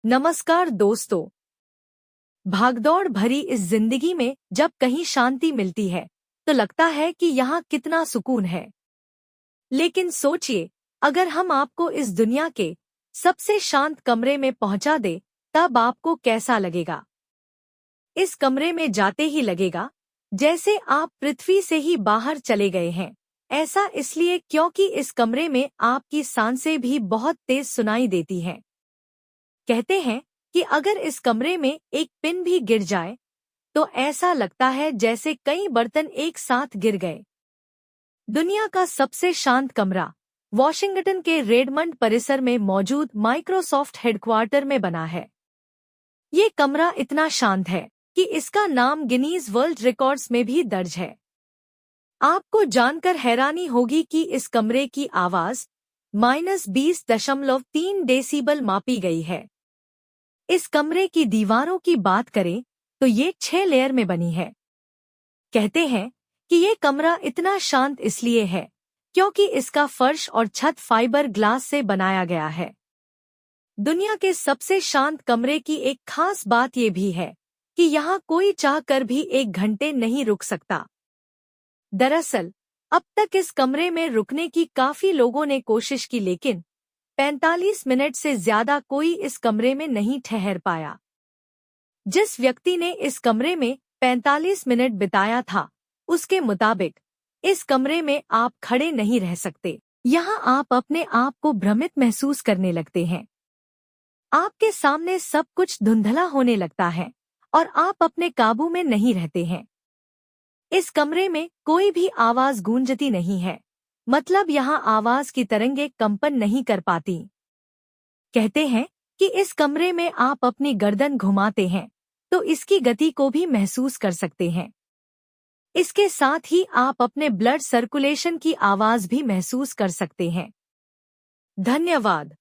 नमस्कार दोस्तों। भागदौड़ भरी इस जिंदगी में जब कहीं शांति मिलती है तो लगता है कि यहाँ कितना सुकून है। लेकिन सोचिए, अगर हम आपको इस दुनिया के सबसे शांत कमरे में पहुंचा दे, तब आपको कैसा लगेगा? इस कमरे में जाते ही लगेगा जैसे आप पृथ्वी से ही बाहर चले गए हैं। ऐसा इसलिए क्योंकि इस कमरे में आपकी सांसें भी बहुत तेज सुनाई देती हैं। कहते हैं कि अगर इस कमरे में एक पिन भी गिर जाए तो ऐसा लगता है जैसे कई बर्तन एक साथ गिर गए। दुनिया का सबसे शांत कमरा वॉशिंगटन के रेडमंड परिसर में मौजूद माइक्रोसॉफ्ट हेडक्वार्टर में बना है। ये कमरा इतना शांत है कि इसका नाम गिनीज वर्ल्ड रिकॉर्ड्स में भी दर्ज है। आपको जानकर हैरानी होगी कि इस कमरे की आवाज -20.3 डेसिबल मापी गई है। इस कमरे की दीवारों की बात करें तो ये 6 लेयर में बनी है। कहते हैं कि ये कमरा इतना शांत इसलिए है क्योंकि इसका फर्श और छत फाइबर ग्लास से बनाया गया है। दुनिया के सबसे शांत कमरे की एक खास बात ये भी है कि यहाँ कोई चाहकर भी 1 घंटे नहीं रुक सकता। दरअसल अब तक इस कमरे में रुकने की काफी लोगों ने कोशिश की, लेकिन 45 मिनट से ज्यादा कोई इस कमरे में नहीं ठहर पाया। जिस व्यक्ति ने इस कमरे में 45 मिनट बिताया था, उसके मुताबिक इस कमरे में आप खड़े नहीं रह सकते। यहाँ आप अपने आप को भ्रमित महसूस करने लगते हैं। आपके सामने सब कुछ धुंधला होने लगता है और आप अपने काबू में नहीं रहते हैं। इस कमरे में कोई भी आवाज गूंजती नहीं है, मतलब यहाँ आवाज की तरंगें कंपन नहीं कर पाती। कहते हैं कि इस कमरे में आप अपनी गर्दन घुमाते हैं तो इसकी गति को भी महसूस कर सकते हैं। इसके साथ ही आप अपने ब्लड सर्कुलेशन की आवाज भी महसूस कर सकते हैं। धन्यवाद।